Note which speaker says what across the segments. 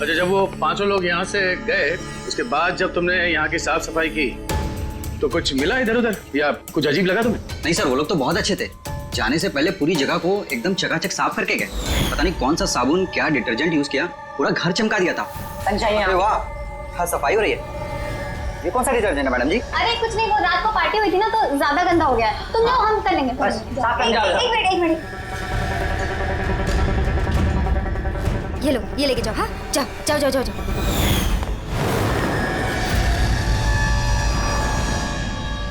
Speaker 1: अच्छा, जब वो पांचों लोग यहाँ से गए उसके बाद जब तुमने यहाँ की साफ सफाई की तो कुछ मिला इधर उधर या कुछ अजीब लगा तुम्हें?
Speaker 2: नहीं सर, वो लोग तो बहुत अच्छे थे। जाने से पहले पूरी जगह को एकदम चकाचक साफ करके गए। पता नहीं कौन सा साबुन क्या डिटर्जेंट यूज किया, पूरा घर चमका दिया था। अरे वाह, हाँ सफाई हो रही है। ये कौन सा डिटर्जेंट है मैडम जी?
Speaker 3: अरे कुछ नहीं, वो रात को पार्टी हुई थी ना तो ज्यादा गंदा हो गया है। तुम लोग हम कर लेंगे।
Speaker 2: बस साफ कर जाओ।
Speaker 3: एक मिनट। ये लो, ये लेके जाओ। हाँ जाओ।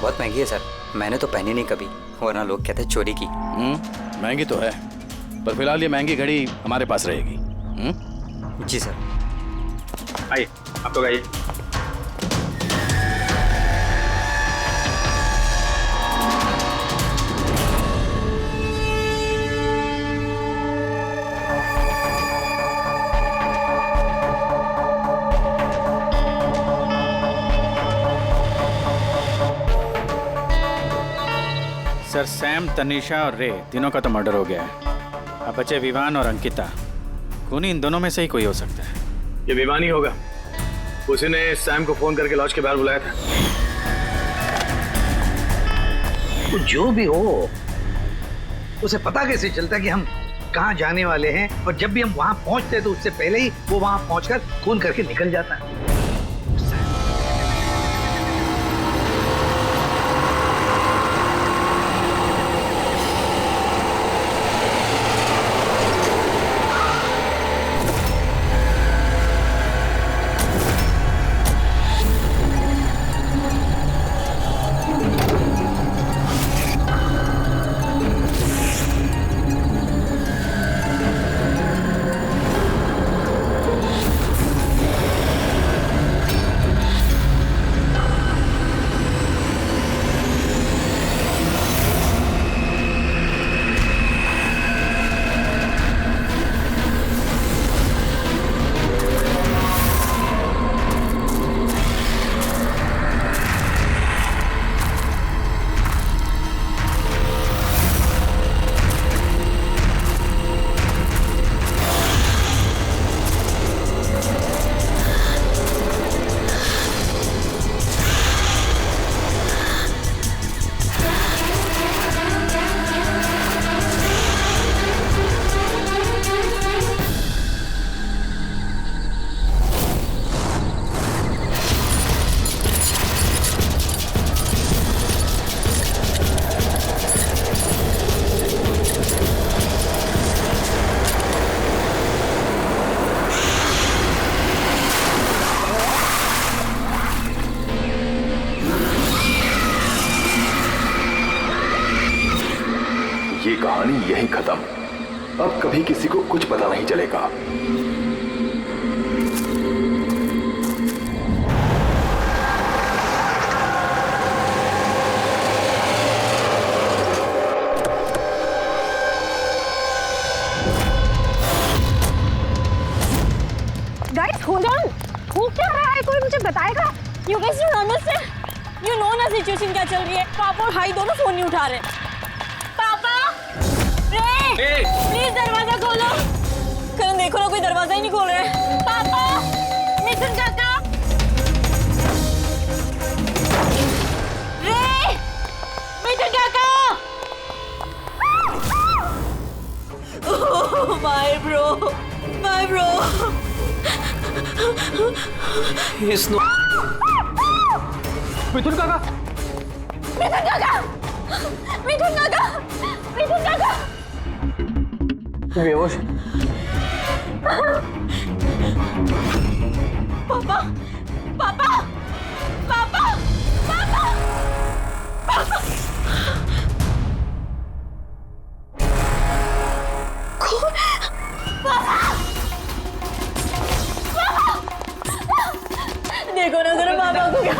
Speaker 2: बहुत महंगी है सर, मैंने तो पहनी नहीं कभी, वरना लोग कहते चोरी की।
Speaker 1: महंगी तो है, पर फिलहाल ये महंगी घड़ी हमारे पास रहेगी।
Speaker 2: जी सर।
Speaker 1: आइए, आप लोग आइए।
Speaker 4: सर सैम, तनीषा और रे तीनों का तो मर्डर हो गया है। अब बचे विवान और अंकिता। खूनी इन दोनों में से ही कोई हो सकता है।
Speaker 1: ये विवान ही होगा, उसी ने सैम को फोन करके लॉज के बाहर बुलाया था।
Speaker 5: तो जो भी हो, उसे पता कैसे चलता कि हम कहाँ जाने वाले हैं, और जब भी हम वहां पहुंचते हैं तो उससे पहले ही वो वहां पहुंचकर फोन करके निकल जाता है।
Speaker 6: ये कहानी यहीं खत्म। अब कभी किसी को कुछ पता नहीं चलेगा।
Speaker 3: गाइस होल्ड ऑन, हो क्या रहा है? कोई मुझे बताएगा?
Speaker 7: You guys don't understand. You know ना सिचुएशन क्या चल रही है। पापा और भाई दोनों फोन नहीं उठा रहे। पापा, रे, प्लीज दरवाजा खोलो। करण देखो ना, कोई दरवाजा ही नहीं खोल रहा है। पापा, मिथुन काका, रे, मिथुन काका। Oh my bro, my bro.
Speaker 2: It's no.
Speaker 1: मिथुन काका,
Speaker 7: मिथुन काका, मिथुन काका, मिथुन काका।
Speaker 1: बेहोश।
Speaker 7: पापा, पापा, पापा, पापा, पापा। कौन? पापा, देखो ना जरा पापा को क्या।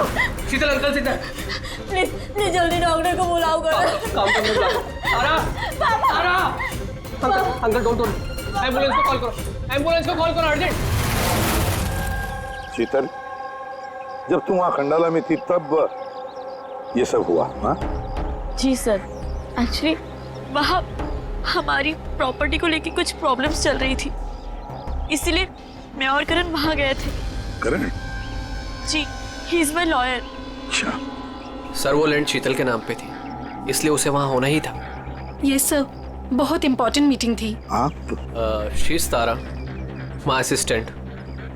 Speaker 1: शीतल अंकल, शीतल
Speaker 7: प्लीज प्लीज जल्दी डॉक्टर को बुलाओ करो।
Speaker 1: काम करने बुला। आरा अंकल डोंट एम्बुलेंस को कॉल करो, एम्बुलेंस को कॉल करो अर्जेंट।
Speaker 6: शीतल, जब तुम वहां खंडाला में थी तब ये सब हुआ? हाँ
Speaker 7: जी सर, एक्चुअली वहाँ हमारी प्रॉपर्टी को लेके कुछ प्रॉब्लम्स चल रही थी, इसीलिए मैं और करण वहां गए थे।
Speaker 6: करण?
Speaker 7: जी, ही इज माई लॉयर।
Speaker 6: अच्छा।
Speaker 8: सर वो लैंड शीतल के नाम पे थी, इसलिए उसे वहां होना ही था।
Speaker 9: यस सर, बहुत इंपॉर्टेंट मीटिंग थी।
Speaker 6: आप?
Speaker 8: She is Tara, my assistant.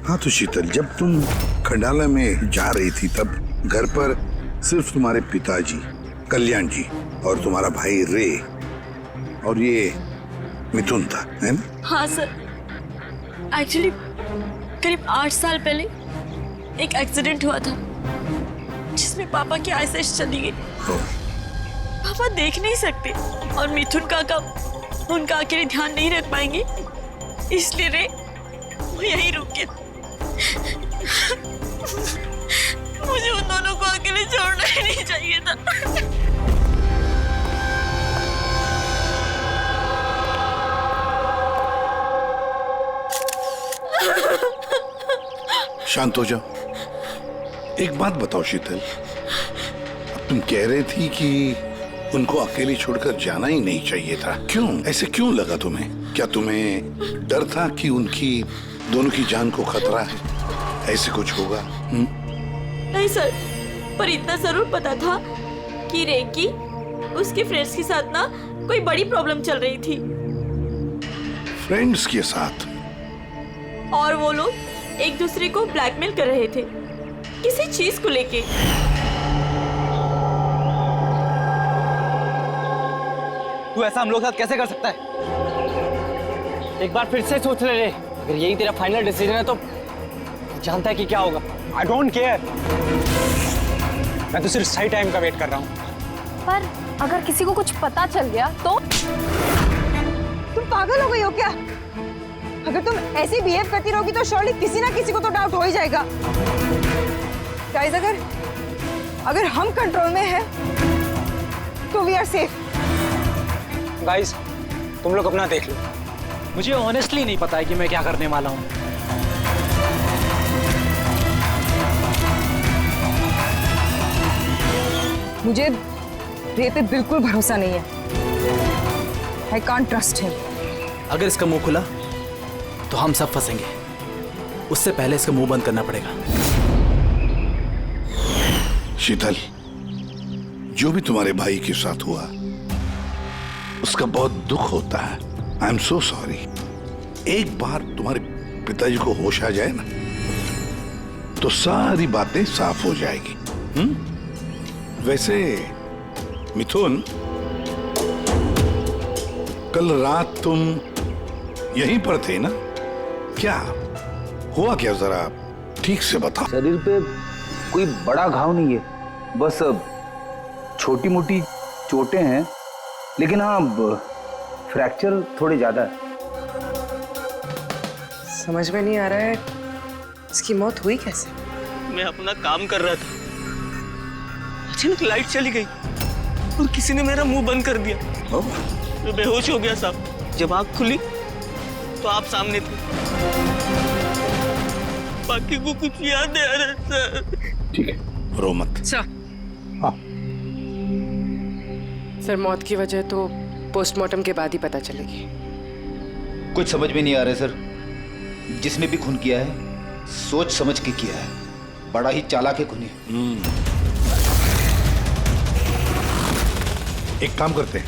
Speaker 6: हाँ तो शीतल, जब तुम खंडाला में जा रही थी तब घर पर सिर्फ तुम्हारे पिताजी कल्याण जी और तुम्हारा भाई रे और ये मिथुन था, है ना?
Speaker 7: हाँ सर, एक्चुअली करीब 8 साल पहले एक एक्सीडेंट हुआ था जिसमें पापा की आईसाइट चली गई। पापा देख नहीं सकते और मिथुन काका उनका अकेले ध्यान नहीं रख पाएंगे, इसलिए रे वो यहीं रुक के। मुझे उन दोनों को अकेले छोड़ना ही नहीं चाहिए था।
Speaker 6: शांत हो जाओ। एक बात बताओ शीतल, अब तुम कह रही थी कि उनको अकेले छोड़कर जाना ही नहीं चाहिए था, क्यों? ऐसे क्यों लगा तुम्हें? क्या तुम्हें डर था कि उनकी दोनों की जान को खतरा है, ऐसे कुछ होगा?
Speaker 7: नहीं सर, पर इतना जरूर पता था कि रे की उसके फ्रेंड्स के साथ ना कोई बड़ी प्रॉब्लम चल रही थी।
Speaker 6: फ्रेंड्स के साथ?
Speaker 7: और वो लोग एक दूसरे को ब्लैकमेल कर रहे थे किसी चीज को लेके।
Speaker 2: तू ऐसा हम लोग साथ कैसे कर सकता है?
Speaker 10: एक बार फिर से सोच ले रे, अगर यही तेरा फाइनल डिसीजन है तो जानता है कि क्या होगा। आई डोंट केयर, मैं तो सिर्फ सही टाइम का वेट कर रहा हूँ।
Speaker 3: पर अगर किसी को कुछ पता चल गया तो?
Speaker 11: तुम पागल हो गई हो क्या? अगर तुम ऐसे बिहेव करती रहोगी तो श्योरली किसी ना किसी को तो डाउट हो ही जाएगा। गाइस, अगर हम कंट्रोल में हैं तो वी आर सेफ।
Speaker 10: गाइस, तुम लोग अपना देख लो, मुझे ऑनेस्टली नहीं पता है कि मैं क्या करने वाला हूँ।
Speaker 11: मुझे रे पे बिल्कुल भरोसा नहीं है। I can't trust him.
Speaker 8: अगर इसका मुंह खुला तो हम सब फंसेंगे, उससे पहले इसका मुंह बंद करना पड़ेगा।
Speaker 6: शीतल, जो भी तुम्हारे भाई के साथ हुआ उसका बहुत दुख होता है। I am so sorry. एक बार तुम्हारे पिताजी को होश आ जाए ना तो सारी बातें साफ हो जाएगी। वैसे मिथुन, कल रात तुम यहीं पर थे ना? क्या हुआ, क्या जरा ठीक से बता।
Speaker 5: शरीर पे कोई बड़ा घाव नहीं है, बस छोटी मोटी चोटें हैं, लेकिन हाँ फ्रैक्चर थोड़े ज्यादा है।
Speaker 11: समझ में नहीं आ रहा है इसकी मौत हुई कैसे?
Speaker 10: मैं अपना काम कर रहा था, अचानक लाइट चली गई और किसी ने मेरा मुंह बंद कर दिया। मैं बेहोश हो गया साहब। जब आँख खुली तो आप सामने थे, बाकी को कुछ याद नहीं आ रहा सर।
Speaker 6: ठीक है, रो मत। हाँ।
Speaker 11: सर, मौत की वजह तो पोस्टमार्टम के बाद ही पता चलेगी।
Speaker 12: कुछ समझ में नहीं आ रहा है सर। जिसने भी खून किया है सोच समझ के किया है, बड़ा ही चालाक है खूनी।
Speaker 6: एक काम करते हैं,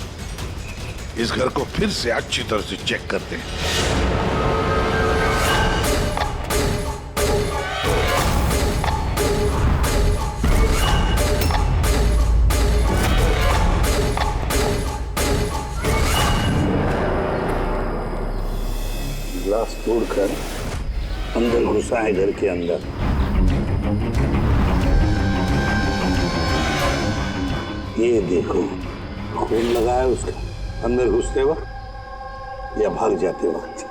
Speaker 6: इस घर को फिर से अच्छी तरह से चेक करते हैं। ग्लास तोड़कर अंदर घुसा है घर के अंदर। ये देखो, खून लगा है उसका अंदर घुसते वक्त या भाग जाते वक्त।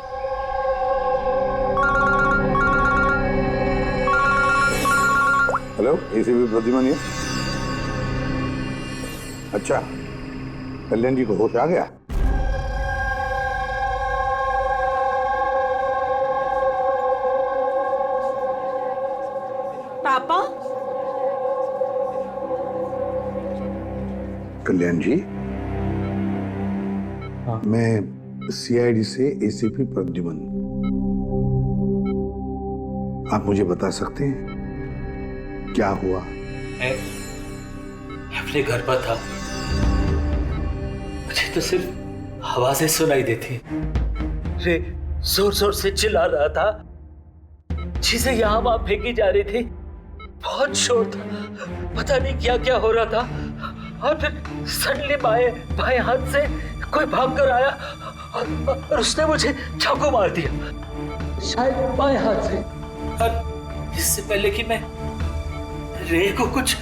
Speaker 6: हेलो, एसीपी प्रद्युमन है। अच्छा, कल्याण जी को होश आ गया?
Speaker 7: पापा?
Speaker 6: कल्याण जी, मैं सीआईडी से एसीपी प्रद्युमन। आप मुझे बता सकते हैं क्या हुआ?
Speaker 10: मैं अपने घर पर था, मुझे तो सिर्फ आवाजें सुनाई देती। रे जोर जोर से चिल्ला रहा था, चीजें यहाँ वहां फेंकी जा रही थी, बहुत शोर था, पता नहीं क्या क्या हो रहा था। और फिर सडनली बाएं हाथ से कोई भाग कर आया और उसने मुझे चाकू मार दिया, शायद बाएं हाथ से। और इससे पहले कि मैं रे को कुछ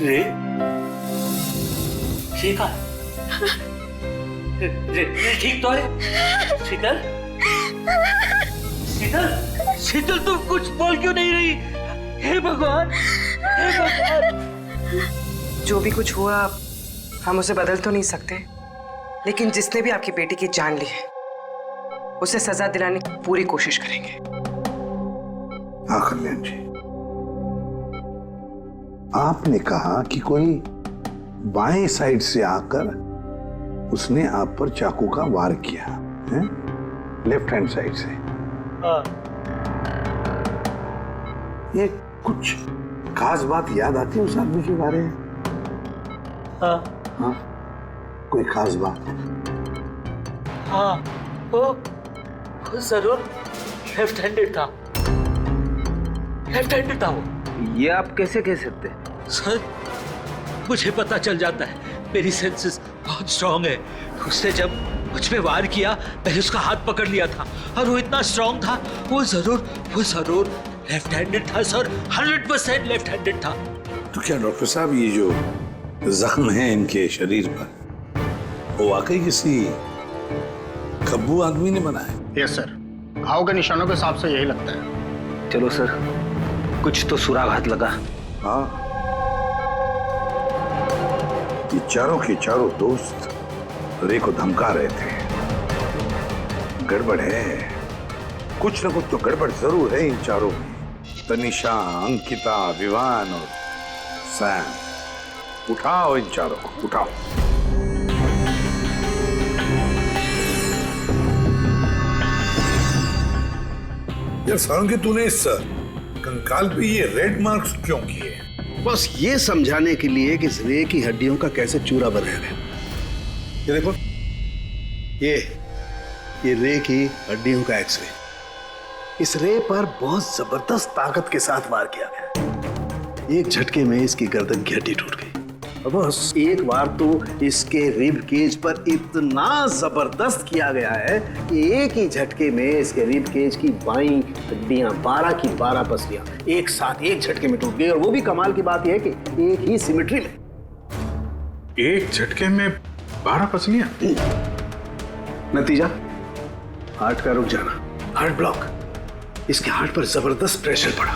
Speaker 10: रे कहा? रे ठीक तो है? शीतल, शीतल, शीतल तुम कुछ बोल क्यों नहीं रही? हे भगवान, हे भगवान।
Speaker 13: जो भी कुछ हुआ हम उसे बदल तो नहीं सकते, लेकिन जिसने भी आपकी बेटी की जान ली है उसे सजा दिलाने की पूरी कोशिश करेंगे।
Speaker 6: हाँ कल्याण जी, आपने कहा कि कोई बाएं साइड से आकर उसने आप पर चाकू का वार किया है, लेफ्ट हैंड साइड से।
Speaker 10: हाँ।
Speaker 6: ये कुछ खास बात याद आती है उस आदमी के बारे में?
Speaker 10: हाँ।
Speaker 6: हाँ, कोई खास बात?
Speaker 10: हाँ, वो जरूर लेफ्ट हैंडेड था, लेफ्ट हैंडेड था वो।
Speaker 5: ये आप कैसे कह सकते हैं?
Speaker 10: सर, मुझे पता चल जाता है, मेरी सेंसेस बहुत स्ट्रांग है। उसने जब मुझ पे वार किया, मैंने उसका हाथ पकड़ लिया था और वो इतना स्ट्रांग था, वो जरूर लेफ्ट हैंडेड था सर, 100% लेफ्ट हैंडेड था।
Speaker 6: तो क्या डॉक्टर साहब, ये जो जख्म है इनके शरीर पर, वो वाकई किसी खब्बू आदमी ने बनाया?
Speaker 1: यस सर, घाव के निशानों के हिसाब से यही लगता है।
Speaker 5: चलो सर, कुछ तो सुराग लगा।
Speaker 6: हाँ, ये चारों के चारों दोस्त रे को धमका रहे थे। गड़बड़ है, कुछ ना कुछ तो गड़बड़ जरूर है इन चारों में। तनिषा, अंकिता, विवान और सैम। उठाओ इन चारों को, उठाओ। यार सारंगी, तूने इस कंकाल पे ये रेड मार्क्स क्यों किए?
Speaker 14: बस ये समझाने के लिए कि इस रे की हड्डियों का कैसे चूरा बनेगा। ये देखो, ये रे की हड्डियों का एक्सरे। इस रे पर बहुत जबरदस्त ताकत के साथ वार किया गया। एक झटके में इसकी गर्दन की हड्डी टूट गई। बस एक बार तो इसके रिब केज पर इतना जबरदस्त किया गया है कि एक ही झटके में इसके रिब केज की बाईं हड्डियां 12 की 12 पसलियां एक साथ एक झटके में टूट गई। और वो भी कमाल की बात यह है कि एक ही सिमेट्री में।
Speaker 6: एक झटके में 12 पसलियां?
Speaker 14: नतीजा हार्ट का रुक जाना, हार्ट ब्लॉक। इसके हार्ट पर जबरदस्त प्रेशर पड़ा।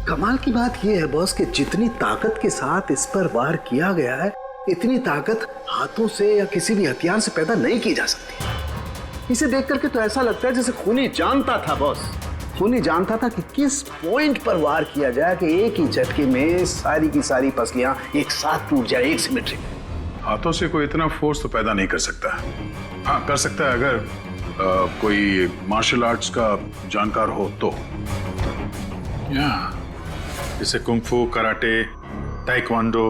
Speaker 14: कमाल की बात यह है बॉस कि जितनी ताकत के साथ इस पर वार किया गया है, इतनी ताकत हाथों से या किसी भी हथियार से पैदा नहीं की जा सकती। इसे देख करके तो ऐसा लगता है जैसे खूनी जानता था बॉस, खूनी जानता था कि किस पॉइंट पर वार किया जाए कि एक ही झटके में सारी की सारी पसलियां एक साथ टूट जाए, एक सिमेट्री में।
Speaker 6: हाथों से कोई इतना फोर्स तो पैदा नहीं कर सकता। हाँ, कर सकता है अगर कोई मार्शल आर्ट्स का जानकार हो तो। जैसे कुंग-फू, कराटे, ताइक्वांडो,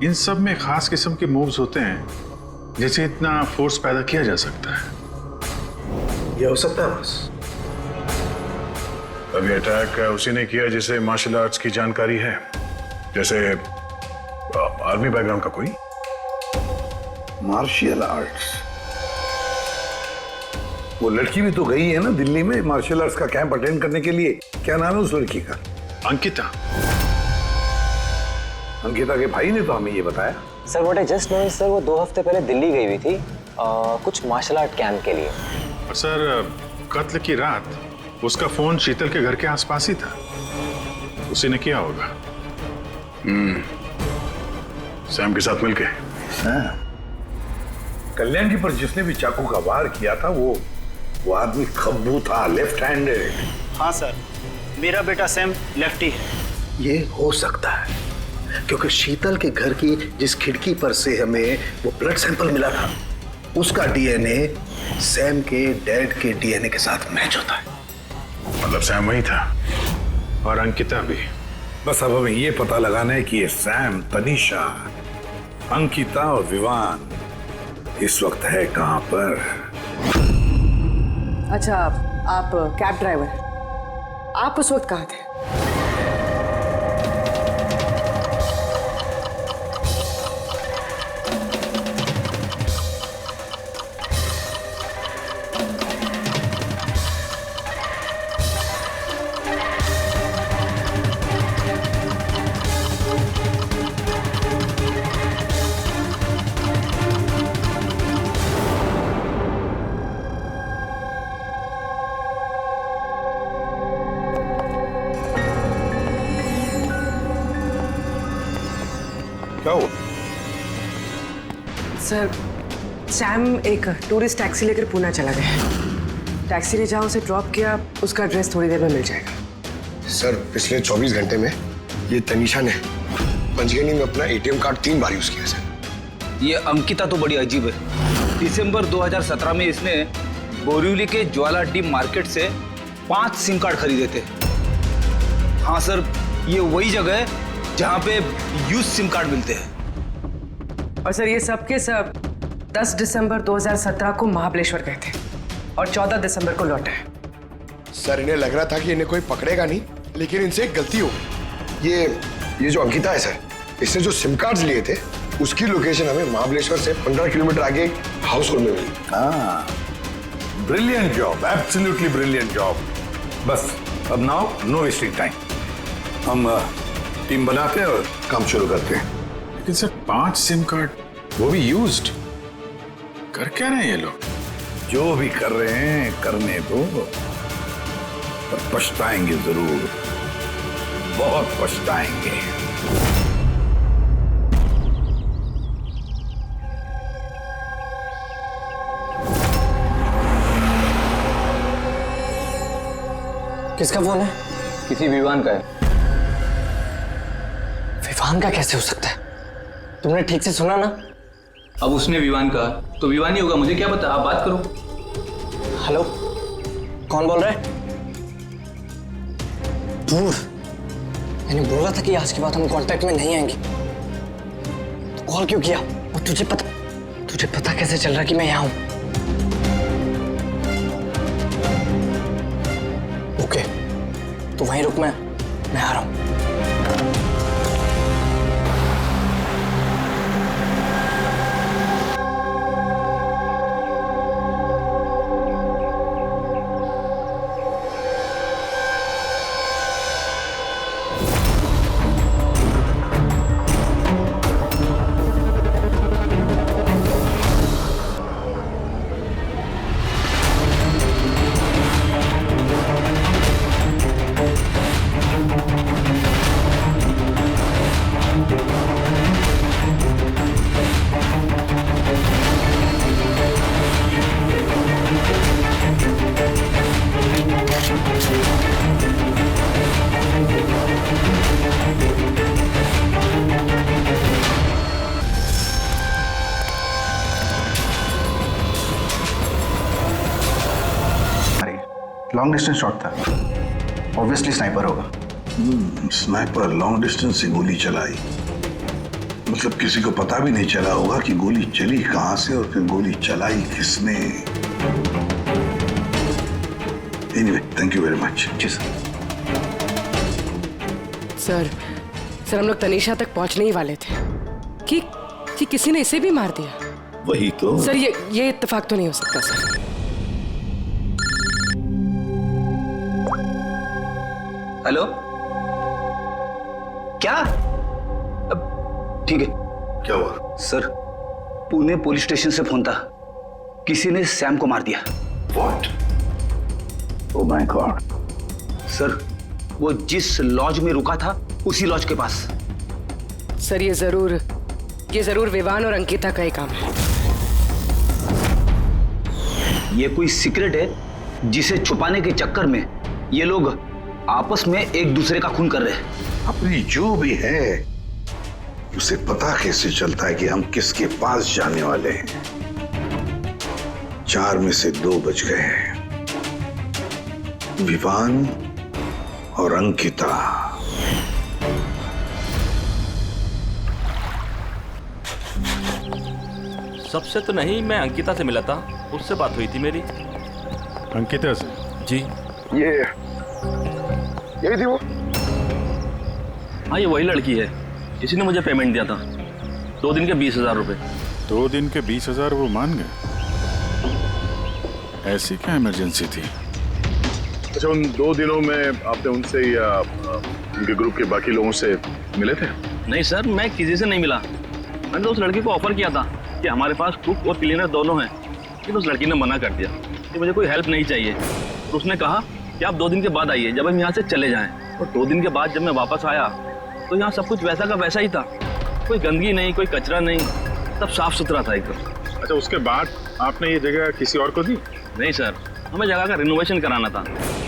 Speaker 6: इन सब में खास किस्म के मूव्स होते हैं जिससे इतना फोर्स पैदा किया जा सकता है।
Speaker 14: ये हो सकता है बस।
Speaker 6: अभी अटैक उसी ने किया जिसे मार्शल आर्ट्स की जानकारी है, जैसे आर्मी बैकग्राउंड का कोई। Martial arts? वो लड़की भी तो गई है ना दिल्ली में मार्शल आर्ट्स का कैंप अटेंड करने के लिए। क्या नाम है उस लड़की का? अंकिता। अंकिता के भाई ने तो हमें ये बताया।
Speaker 15: Sir what I just know sir, वो 2 हफ्ते पहले दिल्ली गई हुई थी कुछ मार्शल आर्ट कैंप के लिए।
Speaker 6: और सर, कत्ल की रात उसका फोन शीतल के घर के आसपास ही था, उसी ने किया होगा। सैम के साथ मिलके। कल्याण जी पर जिसने भी चाकू का वार किया था वो आदमी खब्बू था, लेफ्ट हैंडेड।
Speaker 8: हाँ सर, मेरा बेटा सैम लेफ्टी है।
Speaker 14: ये हो सकता है क्योंकि शीतल के घर की जिस खिड़की पर से हमें वो ब्लड सैंपल मिला था, उसका डीएनए सैम के डैड के डीएनए के साथ मैच होता है।
Speaker 6: मतलब सैम वही था और अंकिता भी। बस अब हमें ये पता लगाना है कि ये सैम, तनीषा, अंकिता और विवान इस वक्त है कहां पर।
Speaker 13: अच्छा, आप कैब ड्राइवर, आप उस वक्त कहाँ थे?
Speaker 6: क्या हुआ?
Speaker 13: सर, सैम एक टूरिस्ट टैक्सी लेकर पूना चला गया। टैक्सी ने जहाँ उसे ड्रॉप किया उसका एड्रेस थोड़ी देर में मिल जाएगा।
Speaker 16: सर, पिछले 24 घंटे में ये तनीषा ने पंचगनी में अपना एटीएम कार्ड 3 बार यूज किया सर।
Speaker 12: ये अंकिता तो बड़ी अजीब है। दिसंबर 2017 में इसने बोरिवली के ज्वाला डी मार्केट से 5 सिम कार्ड खरीदे थे। हाँ सर, ये वही जगह है जहाँ पे यूज सिम कार्ड मिलते हैं।
Speaker 13: और सर, ये सब के सब 10 दिसंबर 2017 को महाबलेश्वर गए थे और 14 दिसंबर को लौटे।
Speaker 16: सर, इन्हें लग रहा था कि इन्हें कोई पकड़ेगा नहीं, लेकिन इनसे एक गलती हो गई। ये जो अंकिता है सर, इसने जो सिम कार्ड्स लिए थे उसकी लोकेशन हमें महाबलेश्वर से 15 किलोमीटर आगे हाउस होल्ड में मिली।
Speaker 6: हाँ, brilliant job, absolutely brilliant job. बस अब नाउ नो वेस्टिंग टाइम, हम टीम बनाते हैं और काम शुरू करते हैं।
Speaker 1: लेकिन सर 5 सिम कार्ड, वो भी यूज्ड, कर क्या रहे हैं ये लोग?
Speaker 6: जो भी कर रहे हैं करने दो, पर पछताएंगे जरूर, बहुत पछताएंगे।
Speaker 15: किसका फोन है?
Speaker 12: किसी विवान का है।
Speaker 15: विवान का कैसे हो सकता है? तुमने ठीक से सुना ना?
Speaker 12: अब उसने विवान कहा तो विवान ही होगा, मुझे क्या पता, आप बात करो।
Speaker 15: हेलो, कौन बोल रहा है? दूर, मैंने बोला था कि आज के बाद हम कांटेक्ट में नहीं आएंगे। तो कॉल क्यों किया? और तुझे पता कैसे चल रहा कि मैं यहाँ हूं? ओके, तो वहीं रुक, मैं आ रहा हूं।
Speaker 14: लॉन्ग डिस्टेंस शॉट था, ऑब्वियसली स्नाइपर होगा।
Speaker 6: स्नाइपर लॉन्ग डिस्टेंस से गोली चलाई, मतलब किसी को पता भी नहीं चला होगा कि गोली चली कहां से और फिर गोली चलाई किसने। Anyway, thank you very much.
Speaker 14: जी सर।
Speaker 13: सर, हम लोग तनीषा तक पहुंचने ही वाले थे कि किसी ने इसे भी मार दिया।
Speaker 6: वही तो
Speaker 13: सर, ये इत्तेफाक तो नहीं हो सकता सर।
Speaker 12: हेलो, क्या? ठीक है।
Speaker 6: क्या हुआ?
Speaker 12: सर, पुणे पुलिस स्टेशन से फोन था, किसी ने सैम को मार दिया।
Speaker 6: What? Oh my God.
Speaker 12: Sir, वो जिस लॉज में रुका था उसी लॉज के पास।
Speaker 13: सर, ये जरूर विवान और अंकिता का ही काम है।
Speaker 12: ये कोई सीक्रेट है जिसे छुपाने के चक्कर में ये लोग आपस में एक दूसरे का खून कर रहे हैं।
Speaker 6: अपनी जो भी है उसे पता कैसे चलता है कि हम किसके पास जाने वाले हैं? 4 में से 2 बज गए हैं। विवान और अंकिता।
Speaker 17: सबसे तो नहीं, मैं अंकिता से मिला था, उससे बात हुई थी मेरी।
Speaker 18: अंकिता से?
Speaker 17: जी।
Speaker 16: यही थी वो?
Speaker 17: हाँ, ये वही लड़की है, इसी ने मुझे पेमेंट दिया था, 2 दिन के 20,000 रुपए।
Speaker 18: 2 दिन के 20,000 वो मान गए? ऐसी क्या इमरजेंसी थी?
Speaker 1: अच्छा, उन 2 दिनों में आपने उनसे या उनके ग्रुप के बाकी लोगों से मिले थे?
Speaker 17: नहीं सर, मैं किसी से नहीं मिला। मैंने तो उस लड़की को ऑफर किया था कि हमारे पास कुक और क्लीनर दोनों हैं, लेकिन उस लड़की ने मना कर दिया कि मुझे कोई हेल्प नहीं चाहिए। तो उसने कहा कि आप 2 दिन के बाद आइए, जब हम यहाँ से चले जाएं। और 2 दिन के बाद जब मैं वापस आया तो यहाँ सब कुछ वैसा का वैसा ही था, कोई गंदगी नहीं, कोई कचरा नहीं, सब साफ सुथरा था एकदम।
Speaker 18: अच्छा, उसके बाद आपने ये जगह किसी और को दी?
Speaker 17: नहीं सर, हमें जगह का रिनोवेशन कराना था,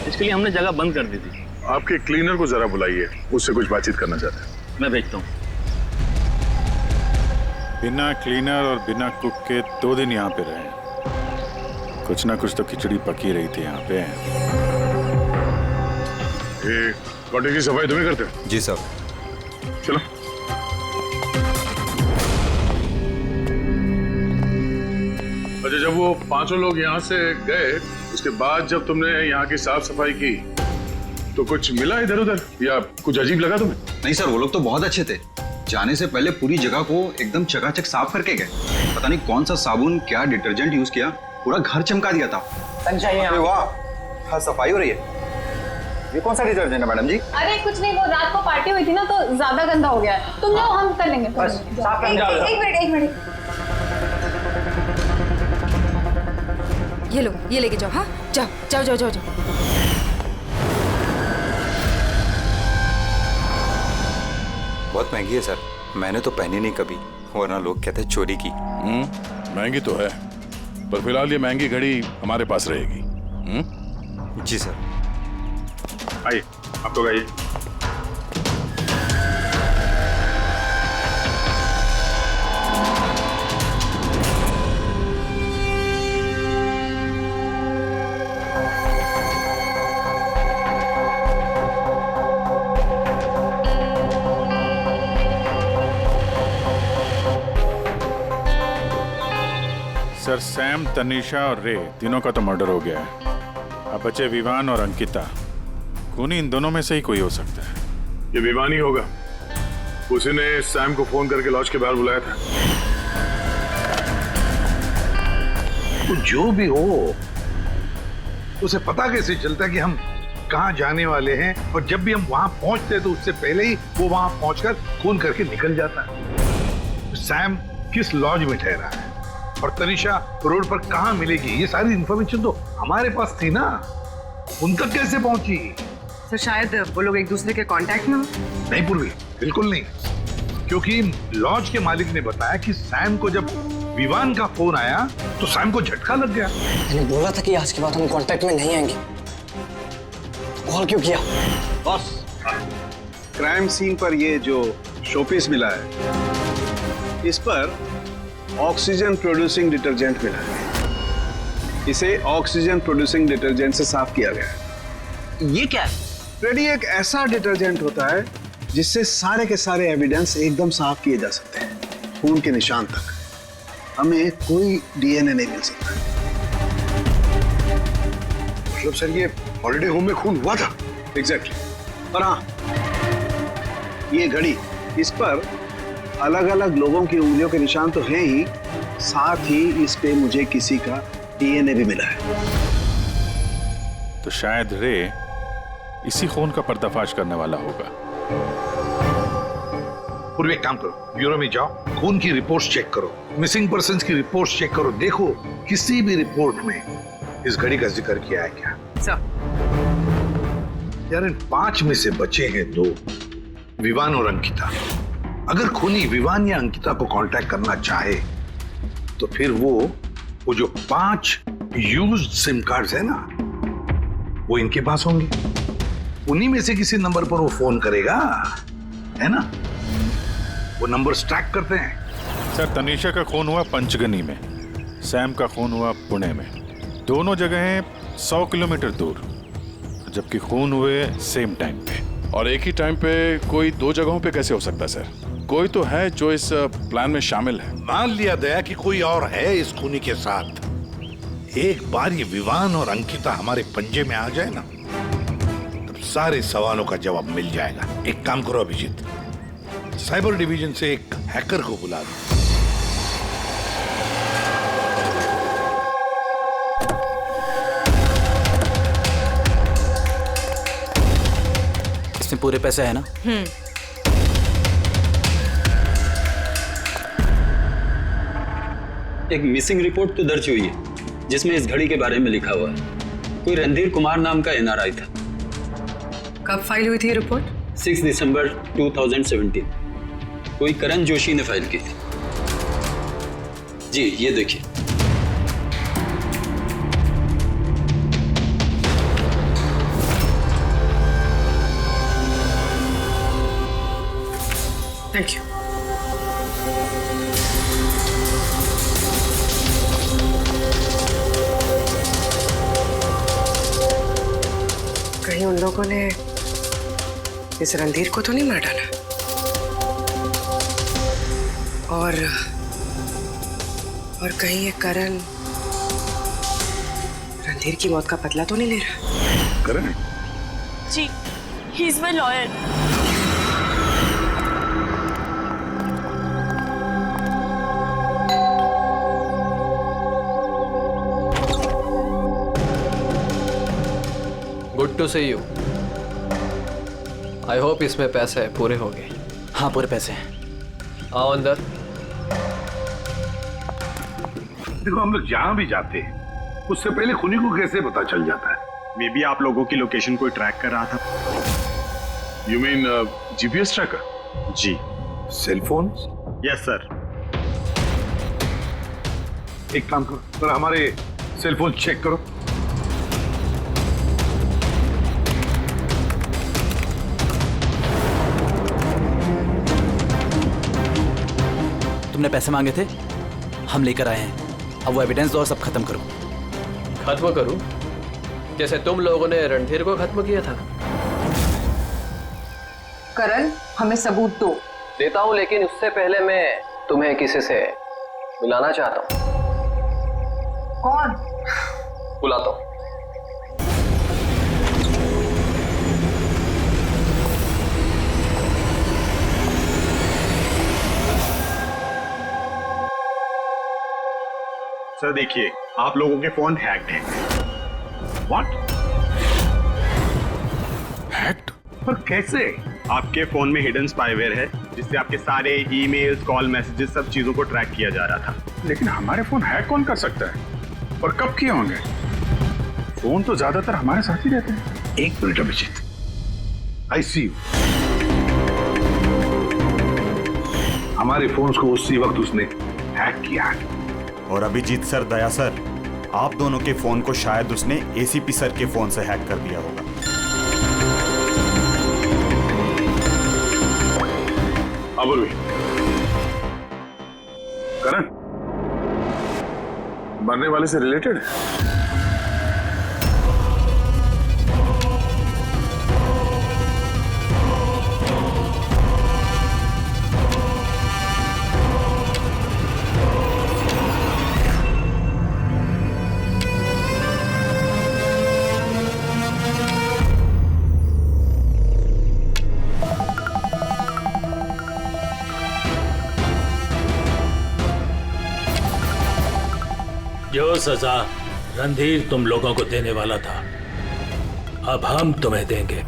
Speaker 17: इसके लिए हमने जगह बंद कर दी थी।
Speaker 18: आपके क्लीनर को जरा बुलाइए, उससे कुछ बातचीत करना चाहते हैं।
Speaker 17: मैं भेजता हूँ।
Speaker 18: बिना क्लीनर और बिना कुक के 2 दिन यहाँ पे रहे, कुछ ना कुछ तो खिचड़ी पकी रही थी यहाँ पे।
Speaker 1: ये कॉटेज की सफाई तुम्हें करते हो?
Speaker 2: जी सर।
Speaker 1: चलो। अच्छा, जब वो 5 लोग यहाँ से गए, उसके बाद जब तुमने यहाँ की साफ सफाई की तो कुछ मिला इधर उधर या कुछ अजीब लगा तुम्हें?
Speaker 2: नहीं सर, वो लोग तो बहुत अच्छे थे। जाने से पहले पूरी जगह को एकदम चकाचक साफ करके गए। पता नहीं कौन सा साबुन, क्या डिटर्जेंट यूज किया, पूरा घर चमका दिया था। अरे वाह, हाँ सफाई हो रही है। ये कौन सा डिटर्जेंट है मैडम जी?
Speaker 3: अरे कुछ नहीं, वो रात को पार्टी हुई थी ना तो ज्यादा गंदा हो गया है। तुम जाओ, हम कर लेंगे।
Speaker 11: एक मिनट। ये लो, ये लेके जाओ। हाँ, जाओ।
Speaker 19: बहुत महंगी है सर, मैंने तो पहनी नहीं कभी, वरना लोग कहते चोरी की।
Speaker 18: महंगी तो है, पर फिलहाल ये महंगी घड़ी हमारे पास रहेगी।
Speaker 19: जी सर।
Speaker 18: आइए, आप लोग आइए। सर, सैम, तनीषा और रे तीनों का तो मर्डर हो गया है। अब बचे विवान और अंकिता। खूनी इन दोनों में से ही कोई हो सकता है।
Speaker 1: ये विवान ही होगा, उसी ने सैम को फोन करके लॉज के बाहर बुलाया था।
Speaker 5: तो जो भी हो, उसे पता कैसे चलता कि हम कहाँ जाने वाले हैं, और जब भी हम वहां पहुंचते हैं तो उससे पहले ही वो वहां पहुंचकर खून करके निकल जाता है। सैम किस लॉज में ठहरा है और तनीषा रोड पर कहाँ मिलेगी, ये सारी इंफॉर्मेशन तो हमारे पास थी ना। उन तक कैसे पहुंची?
Speaker 13: सर, शायद वो लोग एक दूसरे के कांटेक्ट में हो।
Speaker 5: नहीं पूर्वी, बिल्कुल नहीं, क्योंकि लॉज के मालिक ने बताया कि सैम को जब विवान का फोन आया तो सैम को झटका लग गया।
Speaker 15: मैंने बोला था कि आज के बाद हम कांटेक्ट में नहीं आएंगे, कॉल क्यों किया?
Speaker 14: बॉस, क्राइम सीन पर ये जो शोपीस मिला है, इस पर ऑक्सीजन प्रोड्यूसिंग डिटर्जेंट मिला है। इसे ऑक्सीजन प्रोड्यूसिंग डिटर्जेंट से साफ किया गया है।
Speaker 15: ये क्या है?
Speaker 14: रेडी एक ऐसा डिटर्जेंट होता है जिससे सारे के सारे एविडेंस एकदम साफ किए जा सकते हैं, खून के निशान तक। हमें कोई डीएनए नहीं मिल सकता।
Speaker 16: मतलब सर, ये हॉलिडे होम में खून हुआ था?
Speaker 14: एग्जैक्टली। और हाँ, ये घड़ी, इस पर अलग अलग लोगों की उंगलियों के निशान तो हैं ही, साथ ही इस पे मुझे किसी का डीएनए भी मिला है।
Speaker 18: तो शायद रे इसी खून का पर्दाफाश करने वाला होगा।
Speaker 5: पूर्व एक काम करो, ब्यूरो में जाओ, खून की रिपोर्ट्स चेक करो, मिसिंग पर्संस की रिपोर्ट्स चेक करो, देखो किसी भी रिपोर्ट में इस घड़ी का जिक्र किया है क्या। यार, इन 5 में से बचे हैं 2, विवान और अंकिता। अगर खूनी विवान या अंकिता को कांटेक्ट करना चाहे तो फिर वो जो 5 यूज्ड सिम कार्ड्स है ना, वो इनके पास होंगे। उन्हीं में से किसी नंबर पर वो फोन करेगा, है ना। वो नंबर ट्रैक करते हैं।
Speaker 18: सर, तनीषा का खून हुआ पंचगनी में, सैम का खून हुआ पुणे में। दोनों जगहें 100 किलोमीटर दूर। जबकि खून हुए सेम टाइम पे।
Speaker 1: और एक ही टाइम पे कोई दो जगहों पे कैसे हो सकता है सर? कोई तो है जो इस प्लान में शामिल है।
Speaker 5: मान लिया दया कि कोई और है इस खूनी के साथ। एक बार ये विवान और अंकिता हमारे पंजे में आ जाए ना, तब सारे सवालों का जवाब मिल जाएगा। एक काम करो अभिजीत, साइबर डिवीजन से एक हैकर को बुला दो।
Speaker 8: इसमें पूरे पैसे है ना?
Speaker 2: एक मिसिंग रिपोर्ट तो दर्ज हुई है जिसमें इस घड़ी के बारे में लिखा हुआ है। कोई रणधीर कुमार नाम का एनआरआई था।
Speaker 13: कब फाइल हुई थी रिपोर्ट?
Speaker 2: 6 दिसंबर 2017। कोई करण जोशी ने फाइल की थी। जी ये देखिए।
Speaker 13: Thank you. कहीं उन लोगों ने इस रणधीर को तो नहीं मार डाला? और कहीं ये करण रणधीर की मौत का बदला तो नहीं ले रहा?
Speaker 5: करण?
Speaker 7: जी, he is my lawyer.
Speaker 15: Good to see you. I hope इसमें पैसे पूरे हो गए।
Speaker 8: हाँ पूरे पैसे हैं।
Speaker 15: आओ अंदर।
Speaker 5: देखो हम लोग जहां भी जाते हैं उससे पहले खूनी को कैसे पता चल जाता है?
Speaker 20: मे बी आप लोगों की लोकेशन कोई ट्रैक कर रहा था।
Speaker 1: You mean GPS tracker?
Speaker 20: जी।
Speaker 5: Cell phone?
Speaker 20: Yes sir.
Speaker 5: एक काम करो, जरा हमारे सेल फोन चेक करो।
Speaker 8: तुमने पैसे मांगे थे, हम लेकर आए हैं। अब वो एविडेंस दो और सब खत्म करो।
Speaker 15: खत्म करूं? जैसे तुम लोगों ने रणधीर को खत्म किया था।
Speaker 11: करण, हमें सबूत दो।
Speaker 15: देता हूं, लेकिन उससे पहले मैं तुम्हें किसी से मिलाना चाहता हूं।
Speaker 11: कौन?
Speaker 15: बुलाता हूं।
Speaker 20: सर देखिए, आप लोगों के फोन हैक्ड हैं।
Speaker 5: व्हाट? हैक्ड? पर कैसे?
Speaker 20: आपके फोन में हिडन स्पाईवेयर है जिससे आपके सारे ईमेल्स, कॉल, मैसेजेस, सब चीजों को ट्रैक किया जा रहा था।
Speaker 1: लेकिन हमारे फोन हैक कौन कर सकता है और कब किए होंगे? फोन तो ज्यादातर हमारे साथ ही रहते हैं।
Speaker 5: एक minute Abhijeet, I see you. हमारे फोन्स को उसी वक्त उसने हैक किया है।
Speaker 21: और अभिजीत सर, दया सर, आप दोनों के फोन को शायद उसने एसीपी सर के फोन से हैक कर दिया होगा।
Speaker 1: अबुल करण मरने वाले से रिलेटेड है?
Speaker 22: जो सजा रणधीर तुम लोगों को देने वाला था, अब हम तुम्हें देंगे।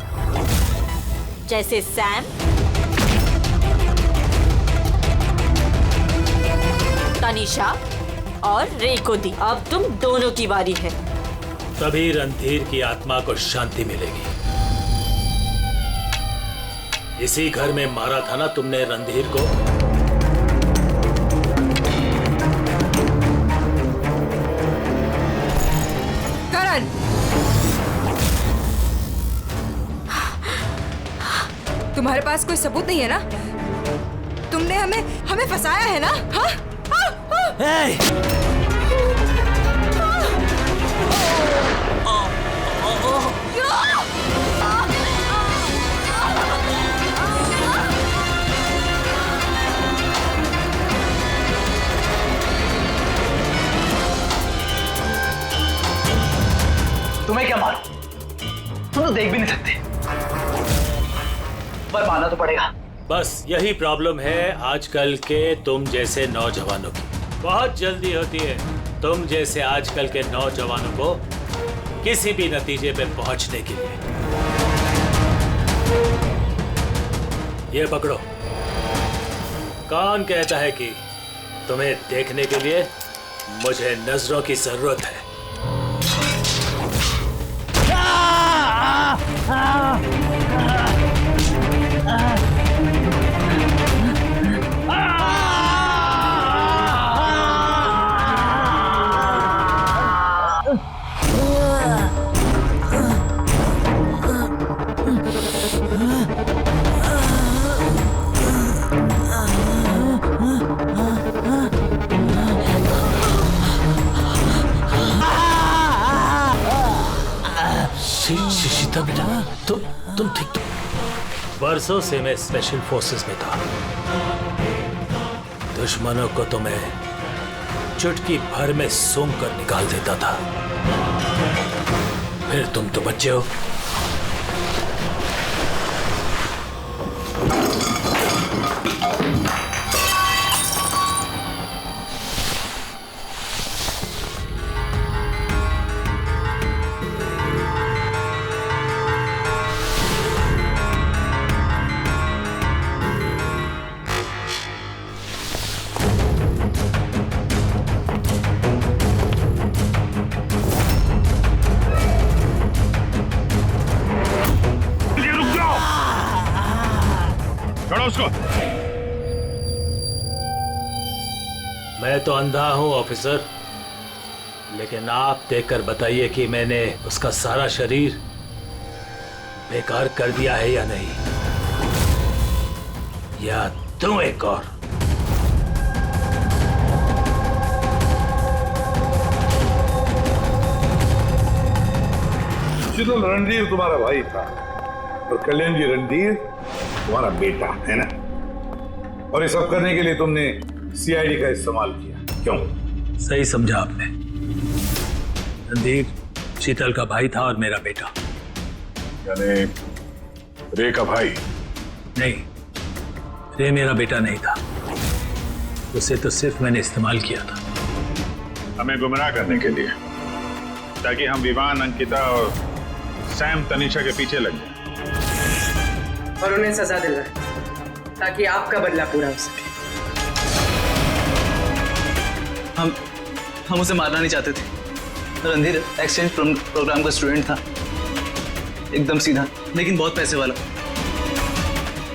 Speaker 7: जैसे सैम, तनिषा और रे को दी, अब तुम दोनों की बारी है।
Speaker 22: तभी रणधीर की आत्मा को शांति मिलेगी। इसी घर में मारा था ना तुमने रणधीर को?
Speaker 11: तुम्हारे पास कोई सबूत नहीं है ना? तुमने हमें फंसाया है ना? हाँ?
Speaker 8: तुम्हें क्या मालूम, तुम तो देख भी नहीं सकते, पर मानना तो पड़ेगा।
Speaker 22: बस यही प्रॉब्लम है आजकल के तुम जैसे नौजवानों की। बहुत जल्दी होती है तुम जैसे आजकल के नौजवानों को किसी भी नतीजे पे पहुंचने के लिए। ये पकड़ो। कौन कहता है कि तुम्हें देखने के लिए मुझे नजरों की जरूरत है? शीतल बेटा, तुम ठीक तो? बरसों से मैं स्पेशल फोर्सेस में था। दुश्मनों को तो मैं चुटकी भर में सूंघ कर निकाल देता था। फिर तुम तो बच्चे हो।
Speaker 1: उसको।
Speaker 22: मैं तो अंधा हूं ऑफिसर, लेकिन आप देखकर बताइए कि मैंने उसका सारा शरीर बेकार कर दिया है या नहीं, या तुम एक और?
Speaker 5: शीतल, रणधीर तुम्हारा भाई था और कल्याण जी रणधीर तुम्हारा बेटा है ना, और ये सब करने के लिए तुमने सीआईडी का इस्तेमाल किया, क्यों?
Speaker 22: सही समझा आपने। रणधीर शीतल का भाई था और मेरा बेटा।
Speaker 1: यानी रे का भाई?
Speaker 22: नहीं, रे मेरा बेटा नहीं था, उसे तो सिर्फ मैंने इस्तेमाल किया था।
Speaker 1: हमें गुमराह करने के लिए, ताकि हम विवान, अंकिता और सैम तनीषा के पीछे लग जाए
Speaker 13: और उन्हें सजा दिलवाए, ताकि आपका बदला पूरा हो सके।
Speaker 8: हम उसे मारना नहीं चाहते थे। रणधीर एक्सचेंज प्रोग्राम का स्टूडेंट था, एकदम सीधा लेकिन बहुत पैसे वाला।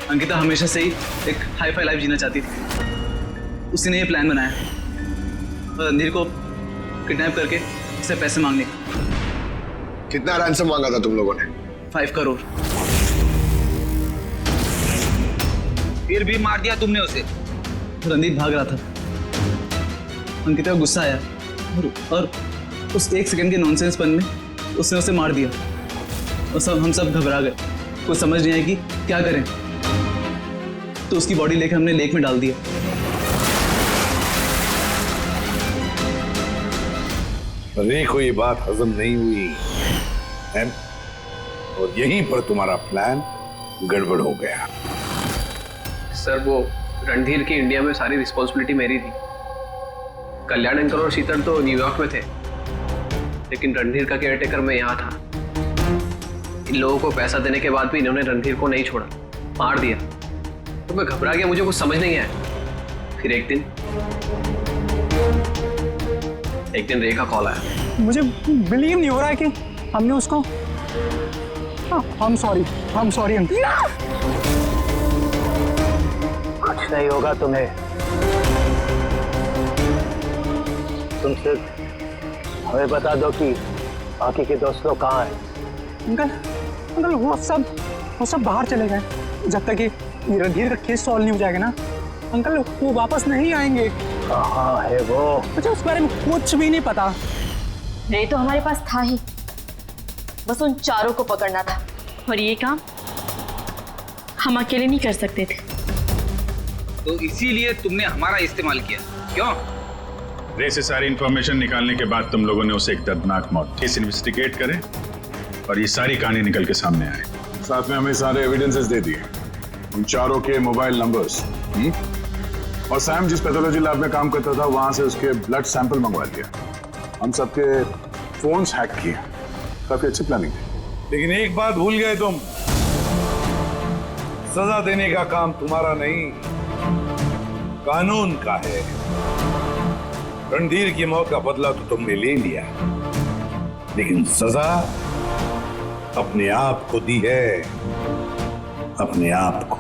Speaker 8: अंकिता हमेशा से ही एक हाई फाई लाइफ जीना चाहती थी, उसी ने ये प्लान बनाया और रणधीर को किडनैप करके उससे पैसे मांगने का।
Speaker 16: कितना रैंसम मांगा था तुम लोगों ने?
Speaker 8: 5 करोड़।
Speaker 12: फिर भी मार दिया तुमने उसे?
Speaker 8: रणदीप भाग रहा था, अंकिता को गुस्सा आया और उस 1 सेकंड के नॉनसेंसपन में उसने उसे मार दिया और हम सब घबरा गए, कुछ समझ नहीं आया कि क्या करें, तो उसकी बॉडी लेकर हमने लेक में डाल दिया।
Speaker 5: रे को ये बात हजम नहीं हुई है और यहीं पर तुम्हारा प्लान गड़बड़ हो गया।
Speaker 4: सर, वो रणधीर की इंडिया में सारी रिस्पॉन्सिबिलिटी मेरी थी। कल्याण अंकल और शीतल तो न्यूयॉर्क में थे, लेकिन रणधीर का केयरटेकर मैं यहाँ था। इन लोगों को पैसा देने के बाद भी इन्होंने रणधीर को नहीं छोड़ा, मार दिया। तो मैं घबरा गया, मुझे कुछ समझ नहीं आया। फिर एक दिन रे का कॉल आया।
Speaker 15: मुझे बिलीव नहीं हो रहा है कि हमने उसको। I'm sorry uncle.
Speaker 22: कुछ नहीं होगा तुम्हें, तुम सिर्फ हमें बता दो कि बाकी के दोस्त लोग कहाँ हैं।
Speaker 15: अंकल वो सब बाहर चले गए जब तक कि रणधीर का केस सॉल्व नहीं हो जाएगा ना। अंकल वो वापस नहीं आएंगे।
Speaker 22: कहाँ है वो?
Speaker 15: मुझे उस बारे में कुछ भी नहीं पता।
Speaker 7: रे तो हमारे पास था ही, बस उन चारों को पकड़ना था, और ये काम हम अकेले नहीं कर सकते थे।
Speaker 12: तो इसीलिए तुमने हमारा इस्तेमाल किया, क्यों?
Speaker 18: रे से सारी इंफॉर्मेशन निकालने के बाद तुम लोगों ने उसे एक दर्दनाक मौत केस इन्वेस्टिगेट करें और ये सारी कहानी निकल के सामने आए।
Speaker 1: साथ में हमें सारे एविडेंसेस दे दिए, उन चारों के मोबाइल नंबर्स, और सैम जिस पैथोलॉजी लैब में काम करता था वहां से उसके ब्लड सैंपल मंगवा लिया। हम सबके फोन्स हैक किए। काफी अच्छी प्लानिंग थी।
Speaker 5: लेकिन एक बात भूल गए तुम, सजा देने का काम तुम्हारा नहीं, कानून का है। रणधीर की मौत का बदला तो तुमने ले लिया, लेकिन सजा अपने आप को दी है, अपने आप को।